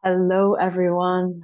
Hello, everyone.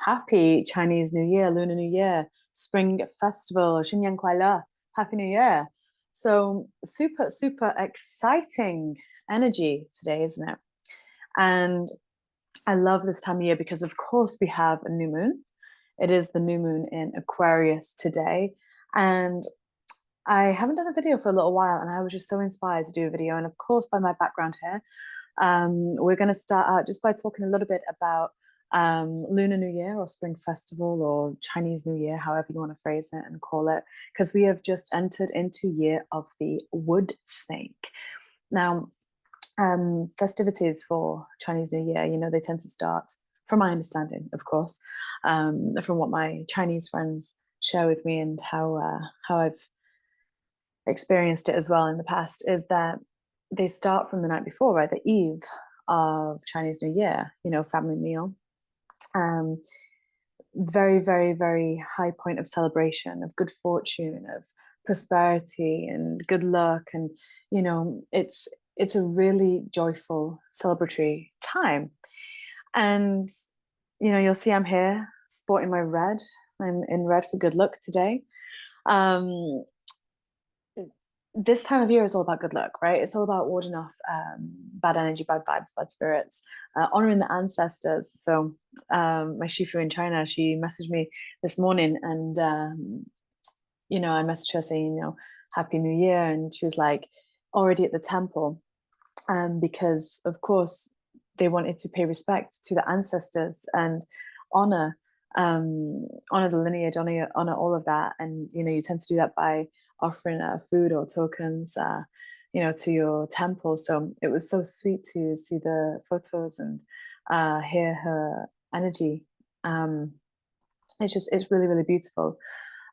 Happy Chinese New Year, Lunar New Year, Spring Festival, 新年快乐, Happy New Year. So, super, super exciting energy today, isn't it? And I love this time of year because, of course, we have a new moon. It is the new moon in Aquarius today. And I haven't done a video for a little while, and I was just so inspired to do a video. And of course, by my background here, we're going to start out just by talking a little bit about Lunar New Year or Spring Festival or Chinese New Year, however you want to phrase it and call it, because we have just entered into year of the wood snake. Now, festivities for Chinese New Year, they tend to start, from my understanding, of course, from what my Chinese friends share with me and how I've experienced it as well in the past, is that they start from the night before, right? The eve of Chinese New Year, family meal. Um, Very, very, very high point of celebration, of good fortune, of prosperity and good luck. And, it's a really joyful, celebratory time. And, you'll see I'm here sporting my red. I'm in red for good luck today. Um, this time of year is all about good luck, right? It's all about warding off bad energy, bad vibes, bad spirits, honoring the ancestors. So my shifu in China, she messaged me this morning, and I messaged her saying, Happy New Year, and she was like, already at the temple, because of course they wanted to pay respect to the ancestors and honor honor the lineage, honor all of that. And you tend to do that by offering food or tokens, to your temple. So it was so sweet to see the photos and hear her energy. It's really, really beautiful.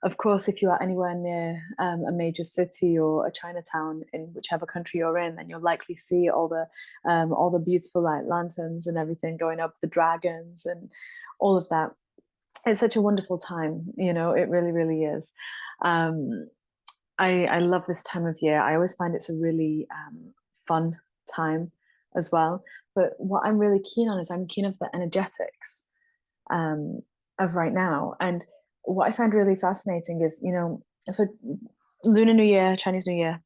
Of course, if you are anywhere near a major city or a Chinatown in whichever country you're in, then you'll likely see all the beautiful like lanterns and everything going up, the dragons and all of that. It's such a wonderful time, it really, really is. Um, I love this time of year. I always find it's a really fun time as well. But what I'm really keen on is I'm keen of the energetics um, of right now. And what I find really fascinating is, so Lunar New Year, Chinese New Year,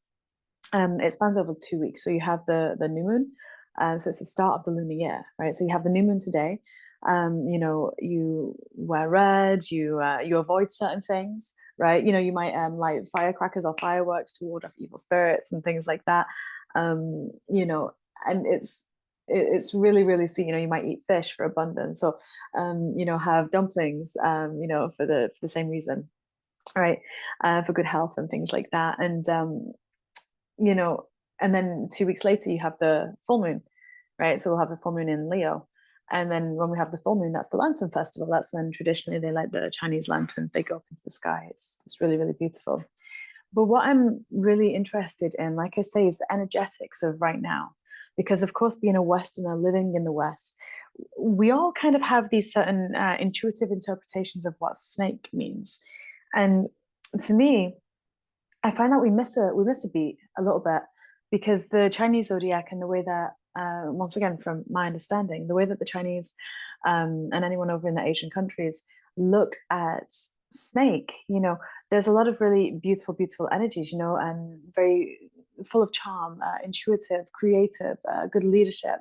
it spans over 2 weeks. So you have the new moon. So it's the start of the lunar year, right? So you have the new moon today. You wear red, you avoid certain things, right? You might light firecrackers or fireworks to ward off evil spirits and things like that. And it's really, really sweet. You might eat fish for abundance, or have dumplings, for the same reason, right? For good health and things like that. And you know, and then 2 weeks later you have the full moon, right? So we'll have the full moon in Leo. And then when we have the full moon, that's the Lantern Festival. That's when traditionally they light the Chinese lanterns. They go up into the sky. It's really, really beautiful. But what I'm really interested in, like I say, is the energetics of right now. Because, of course, being a Westerner living in the West, we all kind of have these certain intuitive interpretations of what snake means. And to me, I find that we miss a beat a little bit, because the Chinese zodiac and the way that once again, from my understanding, the way that the Chinese and anyone over in the Asian countries look at snake, there's a lot of really beautiful, beautiful energies, and very full of charm, intuitive, creative, good leadership,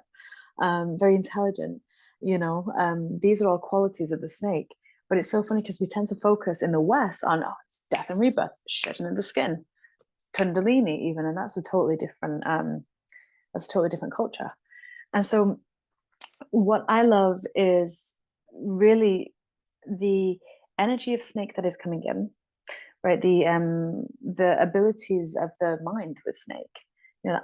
very intelligent. These are all qualities of the snake. But it's so funny because we tend to focus in the West on, it's death and rebirth, shedding of the skin, Kundalini even, and that's a totally different culture. And so what I love is really the energy of snake that is coming in, right? The abilities of the mind with snake, the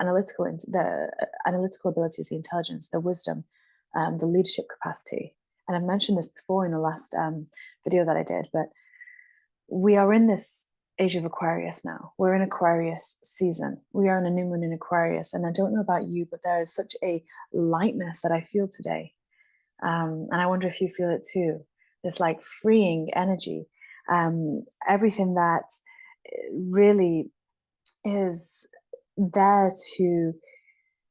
analytical abilities, the intelligence, the wisdom, the leadership capacity. And I've mentioned this before in the last video that I did, but we are in this age of Aquarius now. We're in Aquarius season. We are in a new moon in Aquarius. And I don't know about you, but there is such a lightness that I feel today. And I wonder if you feel it too. This like freeing energy. Everything that really is there to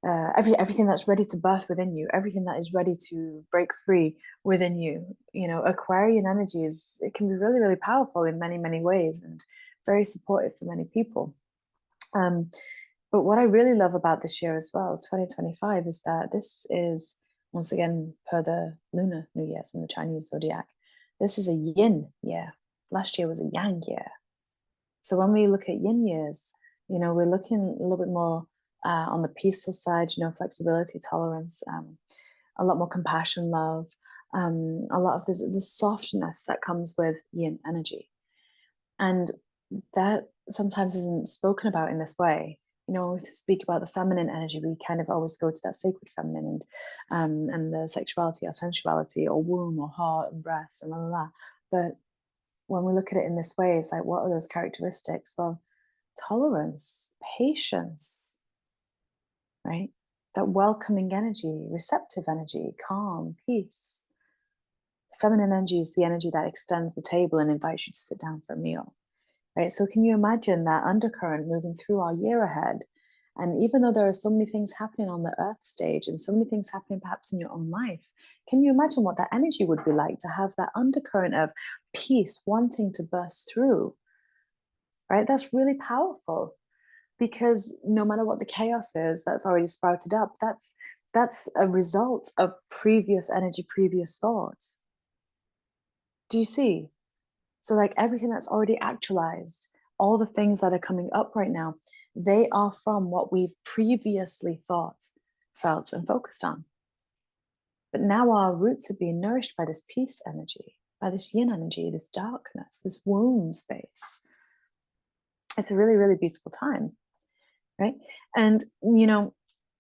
everything that's ready to birth within you, everything that is ready to break free within you. You know, Aquarian energy it can be really, really powerful in many, many ways and very supportive for many people. But what I really love about this year as well, 2025, is that this is, once again, per the Lunar New Year's in the Chinese zodiac, this is a yin year. Last year was a yang year. So when we look at yin years, you know, we're looking a little bit more on the peaceful side, you know, flexibility, tolerance, a lot more compassion, love, a lot of the softness that comes with yin energy. And that sometimes isn't spoken about in this way. You know, when we speak about the feminine energy, we kind of always go to that sacred feminine and the sexuality or sensuality or womb or heart and breast and la la la. But when we look at it in this way, it's like, what are those characteristics? Well, tolerance, patience, right? That welcoming energy, receptive energy, calm, peace. Feminine energy is the energy that extends the table and invites you to sit down for a meal, right? So can you imagine that undercurrent moving through our year ahead? And even though there are so many things happening on the earth stage and so many things happening perhaps in your own life, can you imagine what that energy would be like to have that undercurrent of peace wanting to burst through, right? That's really powerful, because no matter what the chaos is that's already sprouted up, that's a result of previous energy, previous thoughts. Do you see? So, like, everything that's already actualized, all the things that are coming up right now, they are from what we've previously thought, felt, and focused on. But now our roots are being nourished by this peace energy, by this yin energy, this darkness, this womb space. It's a really, really beautiful time, right? And, you know,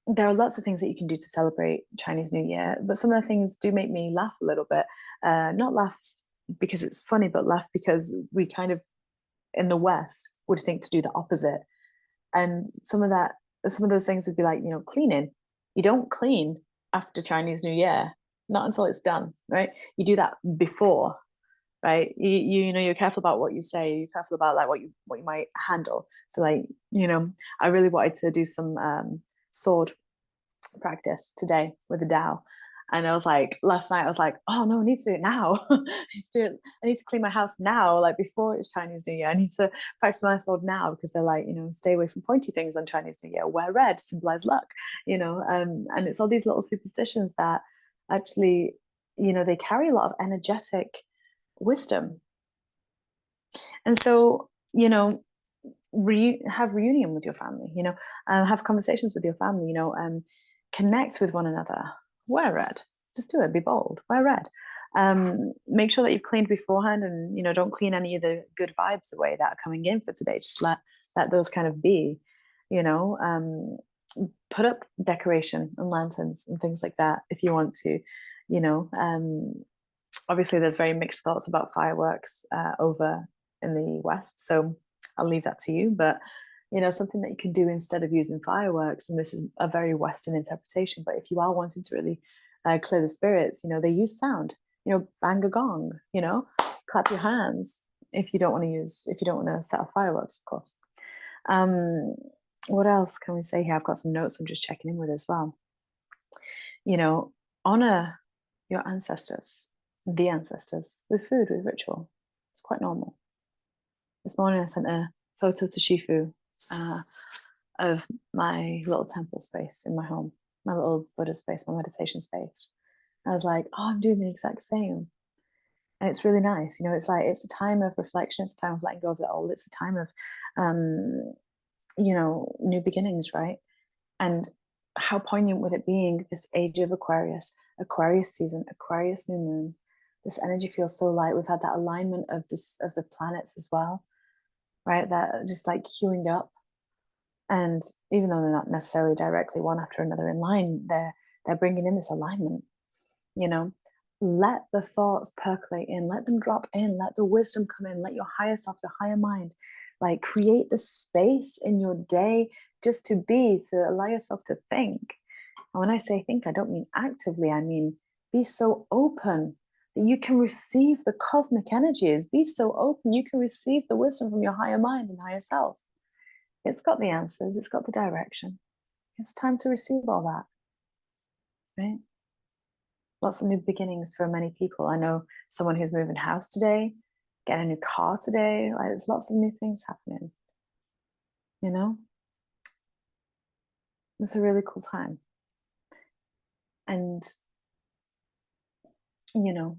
there are lots of things that you can do to celebrate Chinese New Year, but some of the things do make me laugh a little bit. Not laugh because it's funny, but laugh because we kind of in the West would think to do the opposite. And some of those things would be like, you know, cleaning. You don't clean after Chinese New Year, not until it's done, right? You do that before, right? You know, you're careful about what you say. You're careful about like what you might handle. So like, you know, I really wanted to do some sword practice today with the Tao. And I was like, last night I was like, oh no, I need to do it now. I need to clean my house now, like before it's Chinese New Year. I need to practice my sword now, because they're like, you know, stay away from pointy things on Chinese New Year. Wear red, symbolize luck, you know. And it's all these little superstitions that actually, you know, they carry a lot of energetic wisdom. And so, you know, have reunion with your family, you know, have conversations with your family, you know, connect with one another. Wear red. Just do it. Be bold. Wear red. Make sure that you've cleaned beforehand, and you know, don't clean any of the good vibes away that are coming in for today. Just let those kind of be. You know, put up decoration and lanterns and things like that if you want to. You know, obviously there's very mixed thoughts about fireworks over in the West, so I'll leave that to you. But you know, something that you can do instead of using fireworks, and this is a very Western interpretation, but if you are wanting to really clear the spirits, you know, they use sound. You know, bang a gong. You know, clap your hands if you don't want to set off fireworks, of course. What else can we say here? I've got some notes I'm just checking in with as well. You know, honor your ancestors, the ancestors, with food, with ritual. It's quite normal. This morning I sent a photo to Shifu of my little temple space in my home, my little Buddha space, my meditation space. I was like, oh, I'm doing the exact same. And it's really nice. You know, it's like, it's a time of reflection. It's a time of letting go of the old. It's a time of, you know, new beginnings, right? And how poignant with it being this age of Aquarius, Aquarius season, Aquarius new moon. This energy feels so light. We've had that alignment of the planets as well, right? That just like queuing up. And even though they're not necessarily directly one after another in line, they're bringing in this alignment. You know, let the thoughts percolate in, let them drop in, let the wisdom come in, let your higher self, your higher mind, like create the space in your day just to be, to allow yourself to think. And when I say think, I don't mean actively, I mean be so open that you can receive the cosmic energies. Be so open you can receive the wisdom from your higher mind and higher self. It's got the answers, it's got the direction. it's time to receive all that, right? Lots of new beginnings for many people. I know someone who's moving house today, getting a new car today. Like, there's lots of new things happening, you know? It's a really cool time. And, you know,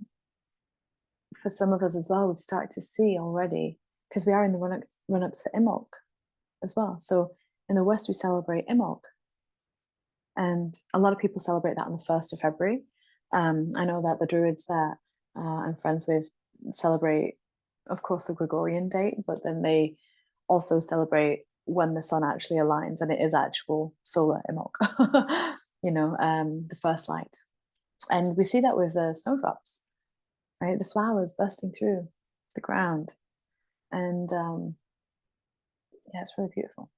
for some of us as well, we've started to see already, because we are in the run up to Imbolc as well. So in the West, we celebrate Imbolc. And a lot of people celebrate that on the 1st of February. I know that the Druids that I'm friends with celebrate, of course, the Gregorian date, but then they also celebrate when the sun actually aligns, and it is actual solar Imbolc, the first light. And we see that with the snowdrops, right? The flowers bursting through the ground. And yeah, it's really beautiful.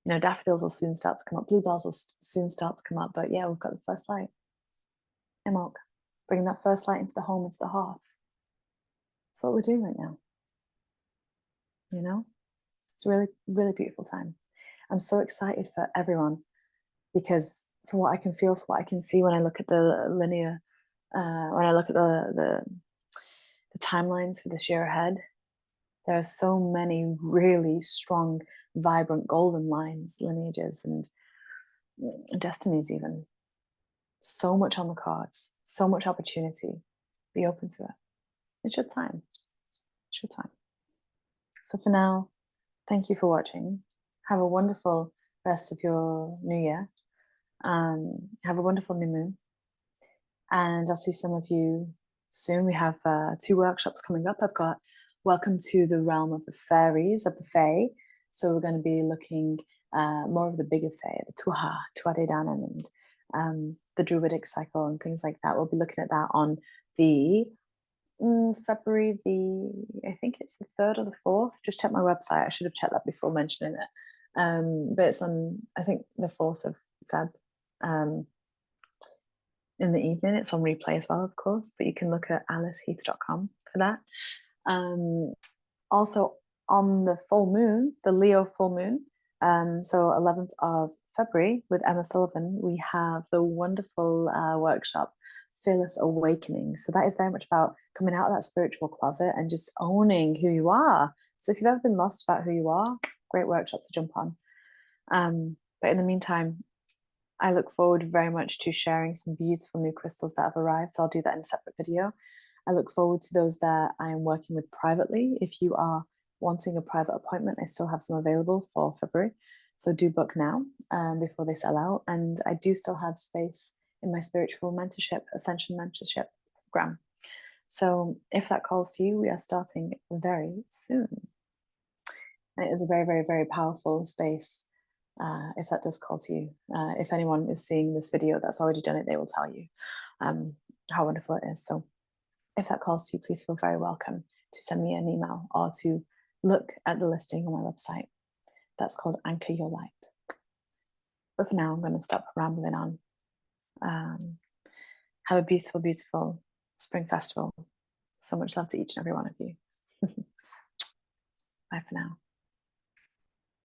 Daffodils will soon start to come up, bluebells will soon start to come up, but yeah, we've got the first light. Imbolc, bringing that first light into the home, into the hearth. That's what we're doing right now. It's a really, really beautiful time. I'm so excited for everyone, because from what I can feel, from what I can see when I look at the linear, when I look at the timelines for this year ahead, there are so many really strong, vibrant golden lines, lineages, and destinies even. So much on the cards, so much opportunity. Be open to it. It's your time. It's your time. So for now, thank you for watching. Have a wonderful rest of your new year. Have a wonderful new moon. And I'll see some of you soon. We have 2 workshops coming up. I've got Welcome to the Realm of the Fairies, of the Fae. So we're going to be looking more of the bigger Fae, the Tuatha Dé Danann, and the Druidic cycle and things like that. We'll be looking at that on the February I think it's the 3rd or the 4th. Just check my website. I should have checked that before mentioning it. But it's on, I think, the 4th of Feb. In the evening. It's on replay as well, of course, but you can look at aliceheath.com for that. Also on the full moon, the Leo full moon, so 11th of February with Emma Sullivan, we have the wonderful workshop Fearless Awakening. So that is very much about coming out of that spiritual closet and just owning who you are. So if you've ever been lost about who you are, great workshop to jump on. But in the meantime, I look forward very much to sharing some beautiful new crystals that have arrived. So I'll do that in a separate video. I look forward to those that I am working with privately. If you are wanting a private appointment, I still have some available for February. So do book now before they sell out. And I do still have space in my spiritual mentorship, Ascension Mentorship program. So if that calls to you, we are starting very soon. And it is a very, very, very powerful space. If that does call to you. If anyone is seeing this video that's already done it, they will tell you how wonderful it is. So if that calls to you, please feel very welcome to send me an email or to look at the listing on my website. That's called Anchor Your Light. But for now, I'm going to stop rambling on. Have a beautiful, beautiful spring festival. So much love to each and every one of you. Bye for now.